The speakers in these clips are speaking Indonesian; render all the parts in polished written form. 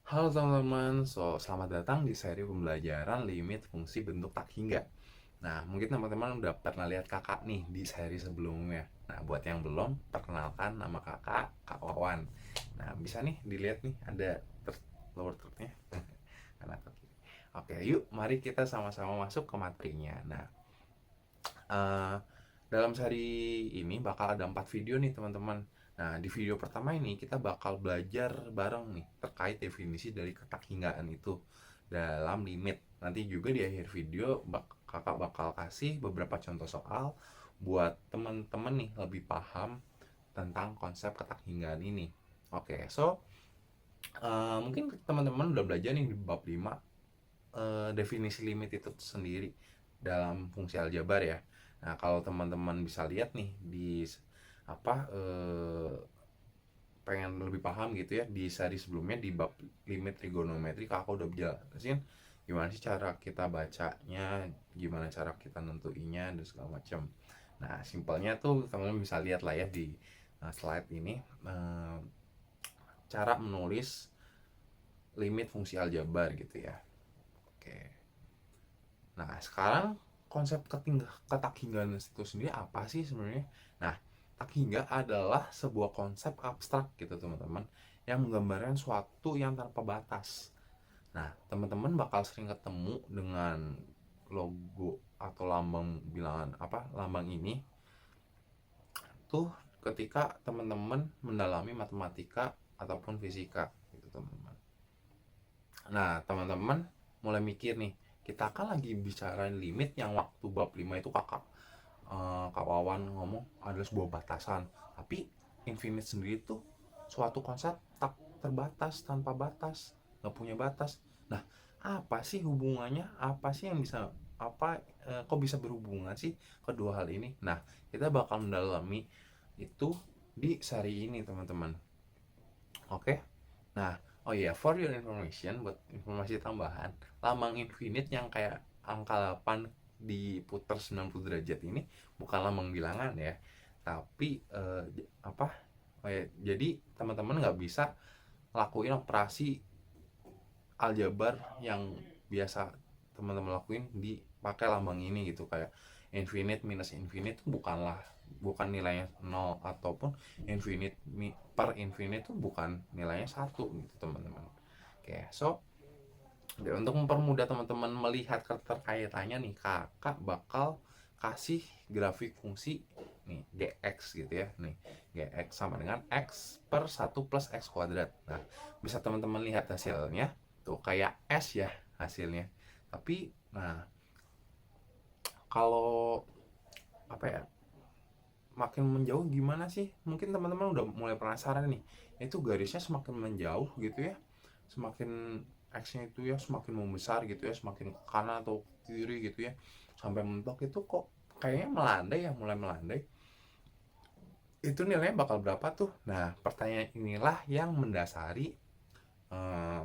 Halo teman-teman, selamat datang di seri pembelajaran limit fungsi bentuk tak hingga. Nah, mungkin teman-teman udah pernah lihat kakak nih di seri sebelumnya. Nah, buat yang belum, perkenalkan nama kakak, Kak Wawan. Nah, bisa nih dilihat nih ada lower third-nya. Kanan ke kiri. Oke, yuk mari kita sama-sama masuk ke materinya. Nah, eh, dalam seri ini bakal ada 4 video nih teman-teman. Nah, di video pertama ini kita bakal belajar bareng nih terkait definisi dari ketakhinggaan itu dalam limit. Nanti juga di akhir video kakak bakal kasih beberapa contoh soal buat teman-teman nih lebih paham tentang konsep ketakhinggaan ini. Oke, mungkin teman-teman udah belajar nih di bab 5 definisi limit itu sendiri dalam fungsi aljabar ya. Nah, kalau teman-teman bisa lihat nih di apa pengen lebih paham gitu ya, di seri sebelumnya di bab limit trigonometri kakak udah jelasin gimana sih cara kita bacanya, gimana cara kita nentuinnya dan segala macam. Nah, simpelnya tuh teman-teman bisa lihat lah ya di slide ini, cara menulis limit fungsi aljabar gitu ya. Oke. Nah, sekarang konsep ketakhinggaan itu sendiri apa sih sebenarnya? Nah, takhingga adalah sebuah konsep abstrak gitu teman-teman, yang menggambarkan suatu yang tanpa batas. Nah, teman-teman bakal sering ketemu dengan logo atau lambang bilangan apa? Lambang ini tuh ketika teman-teman mendalami matematika ataupun fisika gitu teman-teman. Nah, teman-teman mulai mikir nih, kita kan lagi bicarain limit yang waktu bab 5 itu Kak Wawan ngomong adalah sebuah batasan. Tapi infinite sendiri tuh suatu konsep tak terbatas, tanpa batas, nggak punya batas. Nah, apa sih hubungannya? Apa sih yang bisa kok bisa berhubungan sih kedua hal ini? Nah, kita bakal mendalami itu di seri ini, teman-teman. Oke. Nah, oh iya, for your information, buat informasi tambahan, lambang infinite yang kayak angka 8 diputar 90 derajat ini bukan lambang bilangan ya. Tapi apa? Oh ya, jadi teman-teman nggak bisa lakuin operasi aljabar yang biasa teman-teman lakuin di pakai lambang ini gitu, kayak infinite minus infinite bukan nilainya 0, ataupun infinite per infinite itu bukan nilainya 1 gitu teman-teman. Oke, untuk mempermudah teman-teman melihat keterkaitannya nih, kakak bakal kasih grafik fungsi nih gx gitu ya. Nih, gx sama dengan x per 1 plus x kuadrat. Nah, bisa teman-teman lihat hasilnya tuh kayak s ya hasilnya. Tapi nah, kalau apa ya, makin menjauh gimana sih, mungkin teman-teman udah mulai penasaran nih, itu garisnya semakin menjauh gitu ya, semakin x-nya itu ya semakin membesar gitu ya, semakin ke kanan atau ke kiri gitu ya, sampai mentok itu kok kayaknya melandai ya, mulai melandai. Itu nilainya bakal berapa tuh? Nah, pertanyaan inilah yang mendasari eh,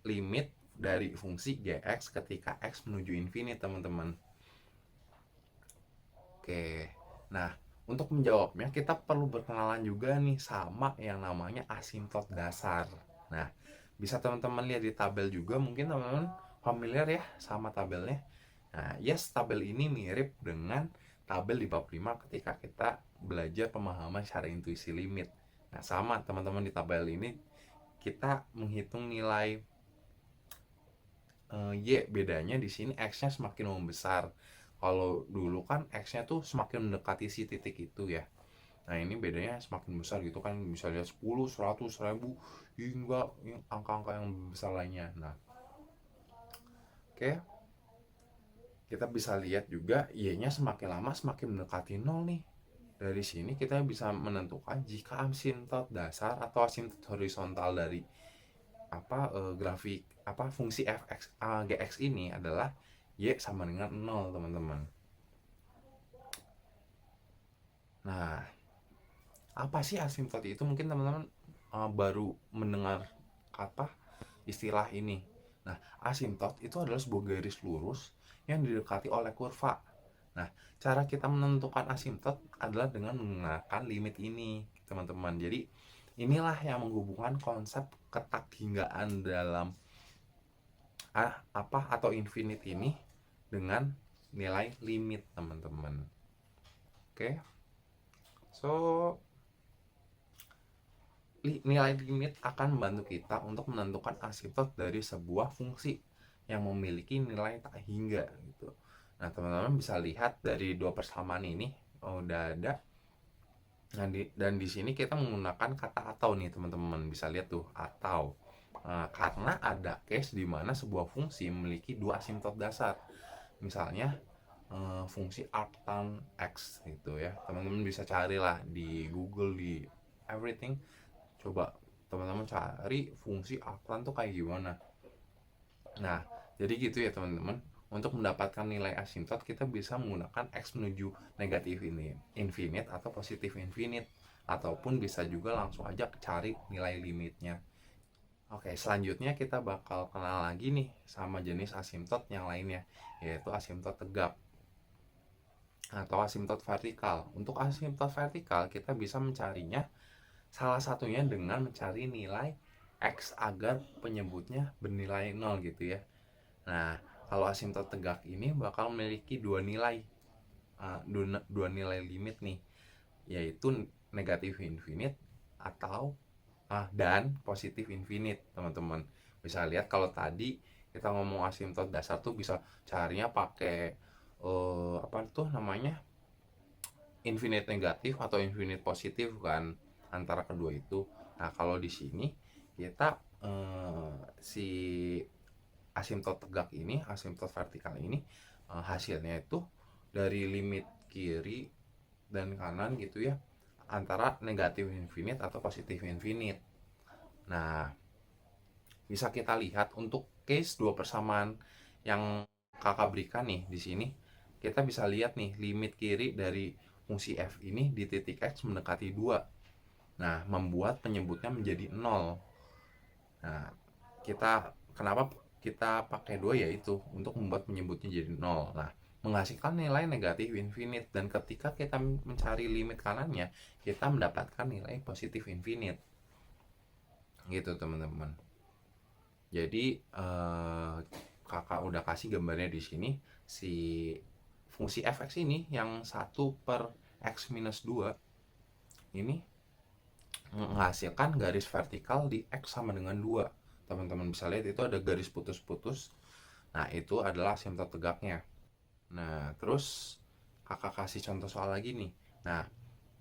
limit dari fungsi gx ketika x menuju infinite, teman-teman. Oke, nah untuk menjawabnya kita perlu berkenalan juga nih sama yang namanya asimtot dasar. Nah, bisa teman-teman lihat di tabel juga, mungkin teman-teman familiar ya sama tabelnya. Nah, yes, tabel ini mirip dengan tabel di bab 5 ketika kita belajar pemahaman secara intuisi limit. Nah, sama teman-teman, di tabel ini kita menghitung nilai Y, bedanya di sini x-nya semakin membesar. Kalau dulu kan x-nya tuh semakin mendekati si titik itu ya. Nah, ini bedanya semakin besar gitu kan, misalnya 10, 100, 1000 hingga angka-angka yang besar lainnya. Nah, oke. Kita bisa lihat juga y-nya semakin lama semakin mendekati 0 nih. Dari sini kita bisa menentukan jika asimtot dasar atau asimtot horizontal dari grafik fungsi fx gx ini adalah y sama dengan 0, teman-teman. Nah, apa sih asimtot itu? Mungkin teman-teman baru mendengar apa istilah ini. Nah, asimtot itu adalah sebuah garis lurus yang didekati oleh kurva. Nah, cara kita menentukan asimtot adalah dengan menggunakan limit ini, teman-teman. Jadi inilah yang menghubungkan konsep ketakhinggaan dalam apa atau infinite ini dengan nilai limit, teman-teman. Oke. So, nilai limit akan membantu kita untuk menentukan asimptot dari sebuah fungsi yang memiliki nilai tak hingga gitu. Nah, teman-teman bisa lihat dari dua persamaan ini udah ada. Nah, dan di sini kita menggunakan kata atau nih, teman-teman bisa lihat tuh atau. Nah, karena ada case di mana sebuah fungsi memiliki dua asimptot dasar. Misalnya fungsi arctan x gitu ya. Teman-teman bisa carilah di Google, di everything. Coba teman-teman cari fungsi arctan tuh kayak gimana. Nah, jadi gitu ya teman-teman. Untuk mendapatkan nilai asimptot kita bisa menggunakan x menuju negatif ini infinite atau positif infinite, ataupun bisa juga langsung aja cari nilai limitnya. Oke, selanjutnya kita bakal kenal lagi nih sama jenis asimptot yang lainnya, yaitu asimptot tegak atau asimptot vertikal. Untuk asimptot vertikal kita bisa mencarinya salah satunya dengan mencari nilai x agar penyebutnya bernilai 0 gitu ya. Nah, kalau asimptot tegak ini bakal memiliki dua nilai limit nih, yaitu negatif infinite atau dan positif infinite, teman-teman. Bisa lihat kalau tadi kita ngomong asimptot dasar tuh bisa carinya pakai apa tuh namanya, infinite negatif atau infinite positif kan, antara kedua itu. Nah, kalau di sini kita si asimptot tegak ini, asimptot vertikal ini hasilnya itu dari limit kiri dan kanan gitu ya, antara negatif infinite atau positif infinite. Nah, bisa kita lihat untuk case dua persamaan yang kakak berikan nih di sini, kita bisa lihat nih limit kiri dari fungsi f ini di titik x mendekati 2. Nah, membuat penyebutnya menjadi 0. Nah, kenapa kita pakai 2 yaitu untuk membuat penyebutnya jadi 0. Nah, menghasilkan nilai negatif infinite, dan ketika kita mencari limit kanannya, kita mendapatkan nilai positif infinite. Gitu, teman-teman. Jadi kakak udah kasih gambarnya di sini, si fungsi fx ini yang 1 per x minus 2 ini menghasilkan garis vertikal di x sama dengan 2. Teman-teman bisa lihat itu ada garis putus-putus. Nah, itu adalah asimptot tegaknya. Nah, terus kakak kasih contoh soal lagi nih. Nah,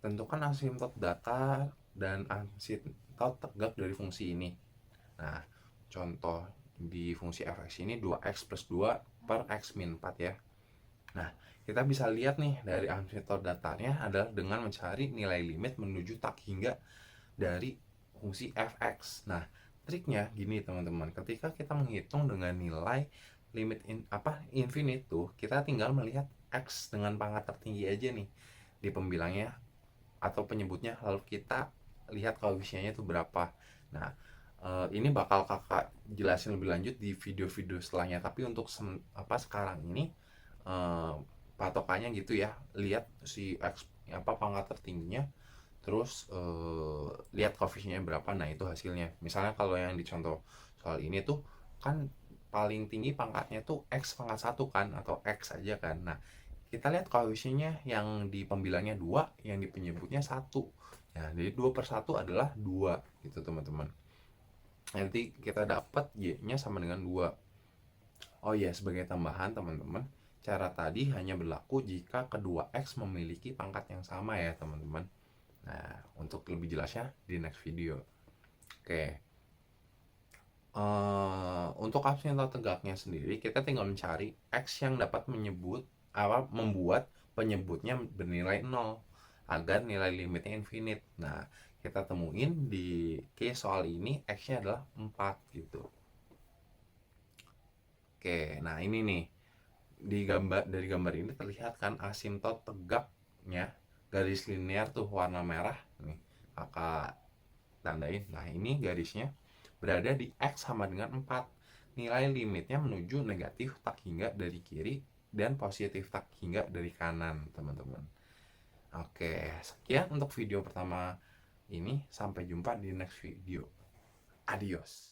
tentukan asimptot datar dan asimptot tegak dari fungsi ini. Nah, contoh di fungsi fx ini 2x plus 2 per x min 4 ya. Nah, kita bisa lihat nih dari asimptot datarnya adalah dengan mencari nilai limit menuju tak hingga dari fungsi fx. Nah, triknya gini teman-teman, ketika kita menghitung dengan nilai limit infinite tuh, kita tinggal melihat x dengan pangkat tertinggi aja nih di pembilangnya atau penyebutnya, lalu kita lihat koefisiennya itu berapa. Nah, ini bakal kakak jelasin lebih lanjut di video-video setelahnya, tapi untuk sekarang ini patokannya gitu ya, lihat si x pangkat tertingginya, terus lihat koefisiennya berapa. Nah, itu hasilnya. Misalnya kalau yang di contoh soal ini tuh kan paling tinggi pangkatnya tuh x pangkat 1 kan, atau x aja kan. Nah, kita lihat koefisiennya yang di pembilangnya 2, yang di penyebutnya 1. Nah, jadi 2 per 1 adalah 2 gitu, teman-teman. Nanti kita dapat y-nya sama dengan 2. Oh ya, sebagai tambahan teman-teman, cara tadi hanya berlaku jika kedua x memiliki pangkat yang sama ya, teman-teman. Nah, untuk lebih jelasnya di next video. Oke. Untuk asimptot tegaknya sendiri, kita tinggal mencari x yang dapat membuat penyebutnya bernilai 0 agar nilai limitnya infinite. Nah, kita temuin di case soal ini x-nya adalah 4 gitu. Oke, nah ini nih dari gambar ini terlihat kan asimptot tegaknya, garis linear tuh warna merah nih kakak tandain. Nah, ini garisnya berada di x sama dengan 4. Nilai limitnya menuju negatif tak hingga dari kiri dan positif tak hingga dari kanan, teman-teman. Oke, sekian untuk video pertama ini. Sampai jumpa di next video. Adios.